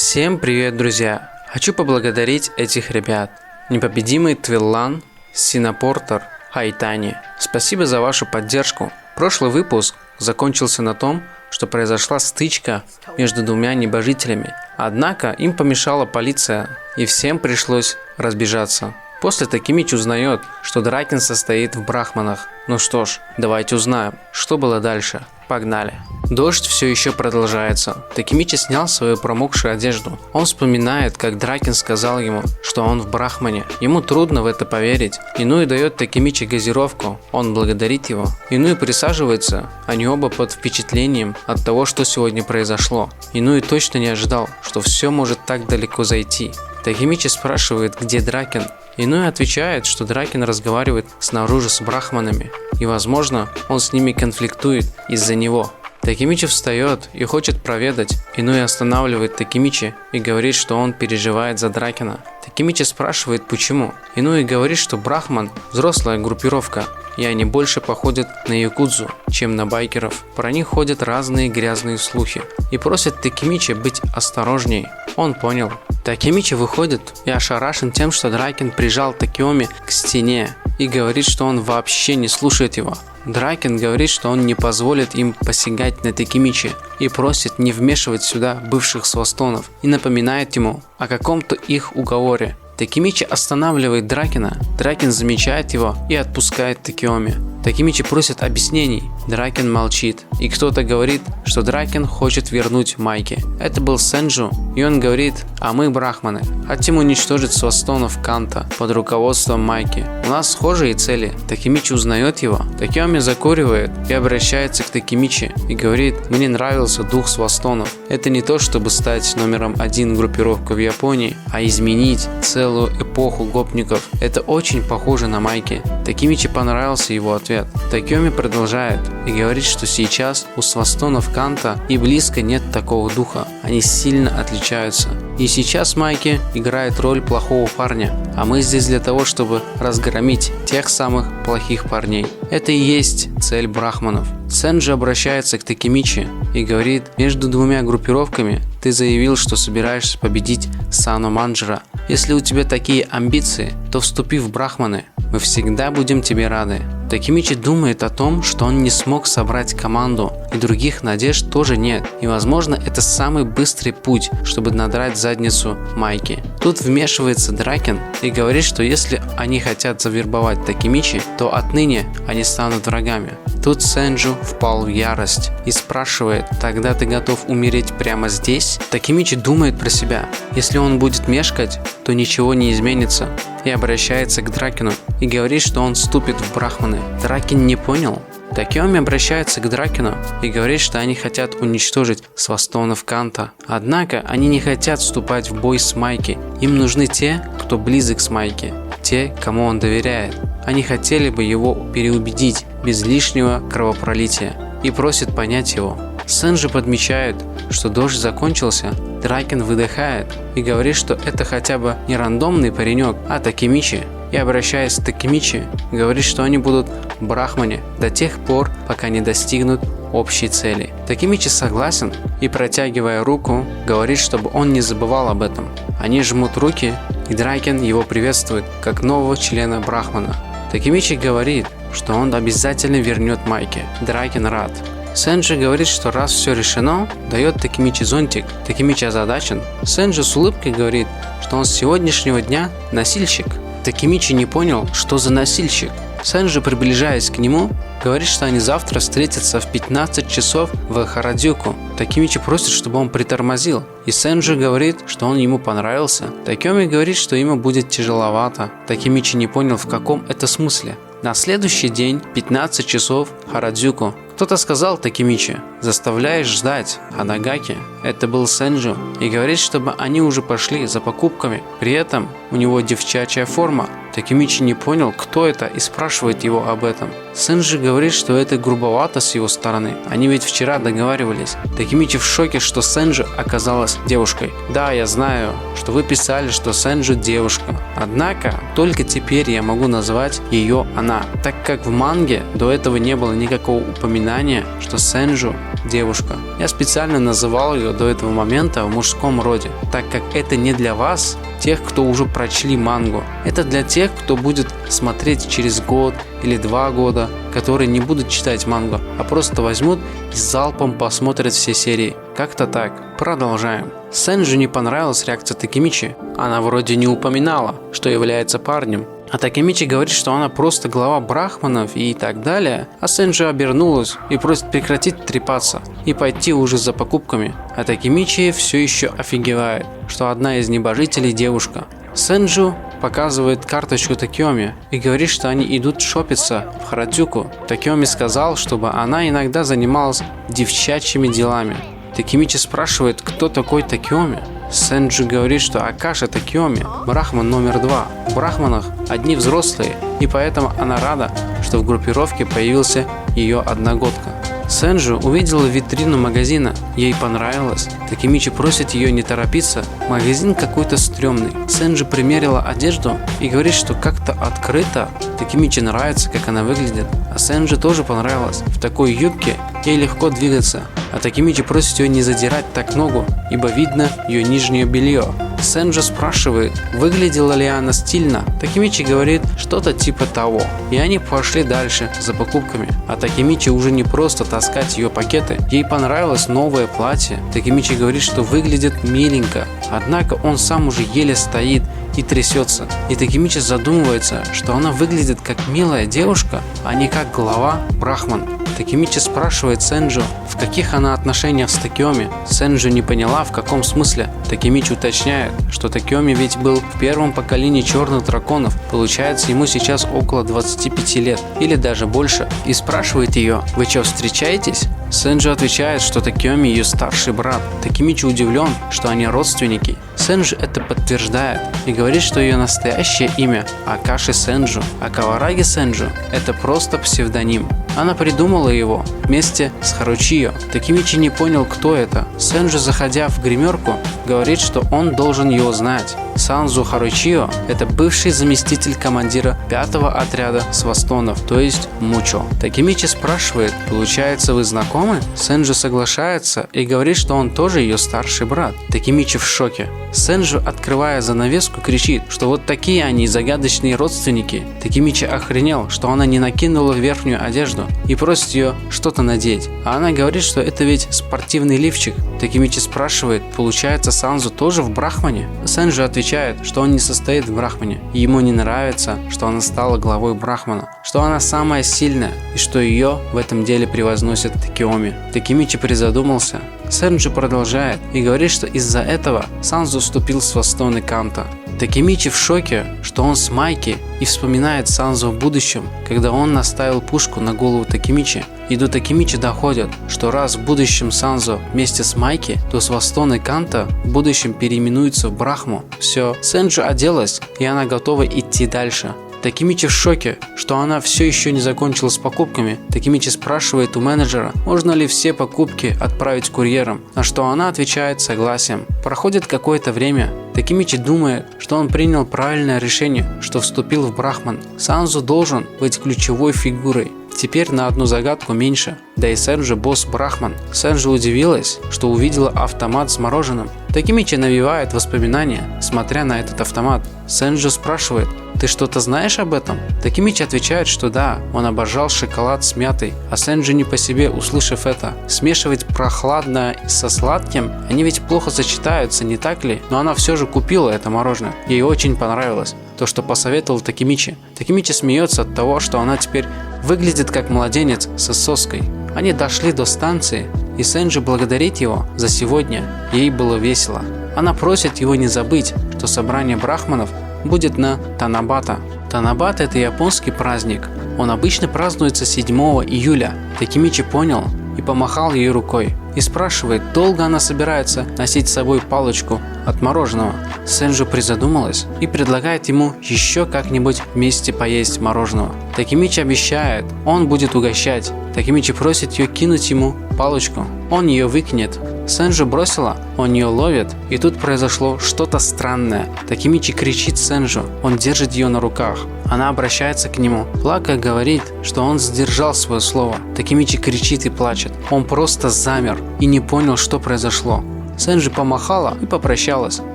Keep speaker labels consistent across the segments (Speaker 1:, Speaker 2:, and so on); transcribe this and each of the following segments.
Speaker 1: Всем привет, друзья! Хочу поблагодарить этих ребят. Непобедимый Твиллан, Синапортер, Хайтани. Спасибо за вашу поддержку. Прошлый выпуск закончился на том, что произошла стычка между двумя небожителями. Однако им помешала полиция, и всем пришлось разбежаться. После Такемичи узнает, что Дракин состоит в брахманах. Ну что ж, давайте узнаем, что было дальше. Погнали. Дождь все еще продолжается. Такемичи снял свою промокшую одежду. Он вспоминает, как Дракин сказал ему, что он в брахмане. Ему трудно в это поверить. Инуи дает Такемичи газировку. Он благодарит его. Инуи присаживается. Они оба под впечатлением от того, что сегодня произошло. Инуи точно не ожидал, что все может так далеко зайти. Такемичи спрашивает, где Дракин. Инуи отвечает, что Дракин разговаривает снаружи с брахманами, и, возможно, он с ними конфликтует из-за него. Такемичи встает и хочет проведать. Инуи останавливает Такемичи и говорит, что он переживает за Дракина. Такемичи спрашивает, почему. Инуи говорит, что брахман – взрослая группировка, и они больше походят на якудзу, чем на байкеров. Про них ходят разные грязные слухи. И просит Такемичи быть осторожней. Он понял. Такемичи выходит и ошарашен тем, что Дракин прижал Такеоми к стене и говорит, что он вообще не слушает его. Дракин говорит, что он не позволит им посягать на Такемичи и просит не вмешивать сюда бывших свастонов и напоминает ему о каком-то их уговоре. Такемичи останавливает Дракина, Дракин замечает его и отпускает Такеоми. Такемичи просит объяснений, Дракин молчит, и кто-то говорит, что Дракин хочет вернуть Майки. Это был Сенджу, и он говорит, а мы брахманы, хотим уничтожить свастонов Канта под руководством Майки. У нас схожие цели. Такемичи узнает его, Такеоми закуривает и обращается к Такемичи и говорит, мне нравился дух свастонов. Это не то, чтобы стать номером 1 группировка в Японии, а изменить целую эпоху гопников. Это очень похоже на Майки. Такемичи понравился его ответ. Такеоми продолжает и говорит, что сейчас у свастонов Канта и близко нет такого духа. Они сильно отличаются. И сейчас Майки играет роль плохого парня, а мы здесь для того, чтобы разгромить тех самых плохих парней. Это и есть цель брахманов. Сенджи обращается к Такемичи и говорит, между двумя группировками ты заявил, что собираешься победить Сано Манджера. Если у тебя такие амбиции, то вступи в брахманы. Мы всегда будем тебе рады. Такемичи думает о том, что он не смог собрать команду, и других надежд тоже нет. И возможно, это самый быстрый путь, чтобы надрать задницу Майки. Тут вмешивается Дракин и говорит, что если они хотят завербовать Такемичи, то отныне они станут врагами. Тут Сенджу впал в ярость и спрашивает, тогда ты готов умереть прямо здесь? Такемичи думает про себя. Если он будет мешкать, то ничего не изменится. И обращается к Дракину и говорит, что он вступит в брахманы. Дракин не понял. Такеоми обращается к Дракину и говорит, что они хотят уничтожить свастонов Канта. Однако они не хотят вступать в бой с Майки. Им нужны те, кто близок с Майки, те, кому он доверяет. Они хотели бы его переубедить без лишнего кровопролития и просят понять его. Сенджи подмечает, что дождь закончился. Дракин выдыхает и говорит, что это хотя бы не рандомный паренек, а Такемичи. И обращаясь к Такемичи, говорит, что они будут в брахмане до тех пор, пока не достигнут общей цели. Такемичи согласен и, протягивая руку, говорит, чтобы он не забывал об этом. Они жмут руки, и Дракин его приветствует как нового члена брахмана. Такемичи говорит, что он обязательно вернет Майки. Дракин рад. Сенджи говорит, что раз все решено, дает Такемичи зонтик. Такемичи озадачен. Сенджи с улыбкой говорит, что он с сегодняшнего дня носильщик. Такемичи не понял, что за носильщик. Сенджи, приближаясь к нему, говорит, что они завтра встретятся в 15 часов в Харадзюку. Такемичи просит, чтобы он притормозил. И Сенджи говорит, что он ему понравился. Такеоми говорит, что ему будет тяжеловато. Такемичи не понял, в каком это смысле. На следующий день, 15 часов, Харадзюку. Кто-то сказал Такемичи, заставляешь ждать Ханагаки. Это был Сенджу. И говорит, чтобы они уже пошли за покупками. При этом у него девчачья форма. Такемичи не понял, кто это, и спрашивает его об этом. Сенджи говорит, что это грубовато с его стороны, они ведь вчера договаривались. Такемичи в шоке, что Сенджи оказалась девушкой. Да, я знаю, что вы писали, что Сенджи девушка, однако только теперь я могу назвать ее она, так как в манге до этого не было никакого упоминания, что Сенджи девушка. Я специально называл ее до этого момента в мужском роде, так как это не для вас, тех, кто уже прочли мангу. Это для тех, кто будет смотреть через год или 2 года, которые не будут читать мангу, а просто возьмут и залпом посмотрят все серии. Как-то так. Продолжаем. Сенджи не понравилась реакция Такемичи. Она вроде не упоминала, что является парнем. А Такемичи говорит, что она просто глава брахманов и так далее. А Сенджи обернулась и просит прекратить трепаться и пойти уже за покупками. А Такемичи все еще офигевает, что одна из небожителей девушка. Сенджи показывает карточку Такеоми и говорит, что они идут шопиться в Харадзюку. Такеоми сказал, чтобы она иногда занималась девчачьими делами. Такемичи спрашивает, кто такой Такеоми. Сенджи говорит, что Акаша Такеоми, брахман номер 2. В брахманах одни взрослые, и поэтому она рада, что в группировке появился ее одногодка. Сенджи увидела витрину магазина, ей понравилось. Такемичи просит ее не торопиться, магазин какой-то стрёмный. Сенджи примерила одежду и говорит, что как-то открыто. Такемичи нравится, как она выглядит, а Сенджи тоже понравилось. В такой юбке ей легко двигаться, а Такемичи просит ее не задирать так ногу, ибо видно ее нижнее белье. Сенджи спрашивает, выглядела ли она стильно. Такемичи говорит что-то типа того. И они пошли дальше за покупками. А Такемичи уже не просто таскать ее пакеты. Ей понравилось новое платье. Такемичи говорит, что выглядит миленько. Однако он сам уже еле стоит и трясется. И Такемичи задумывается, что она выглядит как милая девушка, а не как глава брахман. Такемичи спрашивает Сенджи, в каких она отношениях с Такеоми. Сенджи не поняла, в каком смысле. Такемичи уточняет, что Такеоми ведь был в первом поколении черных драконов, получается ему сейчас около 25 лет или даже больше, и спрашивает ее, вы что, встречаетесь? Сенджи отвечает, что Такеоми ее старший брат. Такемичи удивлен, что они родственники. Сенджи это подтверждает и говорит, что ее настоящее имя Акаши Сенджи, а Кавараги Сенджи это просто псевдоним. Она придумала его вместе с Харучио. Такемичи не понял, кто это. Сенджи, заходя в гримерку, говорит, что он должен его знать. Санзу Харучио – это бывший заместитель командира 5-го отряда свастонов, то есть Мучо. Такемичи спрашивает, получается, вы знакомы? Сенджи соглашается и говорит, что он тоже ее старший брат. Такемичи в шоке. Сенджи, открывая занавеску, кричит, что вот такие они загадочные родственники. Такемичи охренел, что она не накинула верхнюю одежду и просит ее что-то надеть. А она говорит, что это ведь спортивный лифчик. Такемичи спрашивает, получается, Санзу тоже в брахмане? Сенджи отвечает, что он не состоит в брахмане, и ему не нравится, что она стала главой брахмана, что она самая сильная, и что ее в этом деле превозносит Такеоми. Такемичи призадумался. Сенджи продолжает и говорит, что из-за этого Санзу вступил в свастоны Канта. Такемичи в шоке, что он с Майки, и вспоминает Санзу в будущем, когда он наставил пушку на голову Такемичи. И до Такемичи доходят, что раз в будущем Санзу вместе с Майки, то свастоны Канта в будущем переименуются в Брахму. Все, Сенджи оделась, и она готова идти дальше. Такемичи в шоке, что она все еще не закончила с покупками. Такемичи спрашивает у менеджера, можно ли все покупки отправить курьером, на что она отвечает согласием. Проходит какое-то время. Такемичи думает, что он принял правильное решение, что вступил в брахман. Санзу должен быть ключевой фигурой. Теперь на одну загадку меньше. Да и Сенджи босс брахман. Сенджи удивилась, что увидела автомат с мороженым. Такемичи навевает воспоминания, смотря на этот автомат. Сенджи спрашивает, ты что-то знаешь об этом? Такемичи отвечает, что да, он обожал шоколад с мятой, а Сенджи не по себе, услышав это. Смешивать прохладное со сладким, они ведь плохо сочетаются, не так ли? Но она все же купила это мороженое. Ей очень понравилось то, что посоветовал Такемичи. Такемичи смеется от того, что она теперь выглядит как младенец с соской. Они дошли до станции, и Сенджи благодарит его за сегодня. Ей было весело. Она просит его не забыть, что собрание брахманов будет на Танабата. Танабата – это японский праздник. Он обычно празднуется 7 июля. Такемичи понял и помахал ей рукой. И спрашивает, долго она собирается носить с собой палочку от мороженого. Сэнджу призадумалась и предлагает ему еще как-нибудь вместе поесть мороженого. Такемичи обещает, он будет угощать. Такемичи просит ее кинуть ему палочку. Он ее выкинет. Сэнджу бросила, он ее ловит, и тут произошло что-то странное. Такемичи кричит Сэнджу, он держит ее на руках. Она обращается к нему, плакая говорит, что он сдержал свое слово. Такемичи кричит и плачет. Он просто замер и не понял, что произошло. Сэнджу помахала и попрощалась.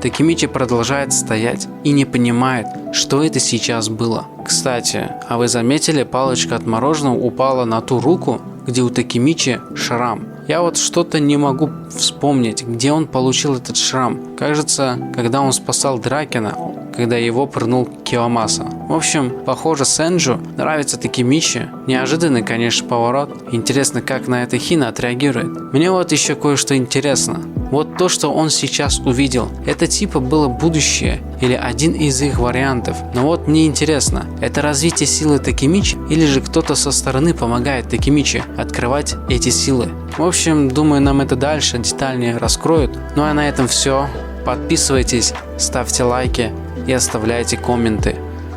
Speaker 1: Такемичи продолжает стоять и не понимает, что это сейчас было. Кстати, а вы заметили, палочка от мороженого упала на ту руку, где у Такемичи шрам? Я вот что-то не могу вспомнить, где он получил этот шрам. Кажется, когда он спасал Дракена, когда его пырнул Киомаса. В общем, похоже, Сэнджу нравится Такемичи. Неожиданный, конечно, поворот. Интересно, как на это Хина отреагирует. Мне вот еще кое-что интересно. Вот то, что он сейчас увидел, это типа было будущее или один из их вариантов. Но вот мне интересно, это развитие силы Такемичи или же кто-то со стороны помогает Такемичи открывать эти силы? В общем, думаю, нам это дальше детальнее раскроют. Ну а на этом все. Подписывайтесь, ставьте лайки и оставляйте комменты.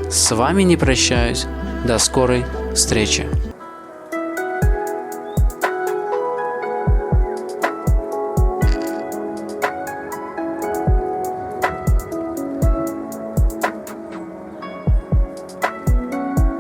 Speaker 1: С вами не прощаюсь. До скорой встречи.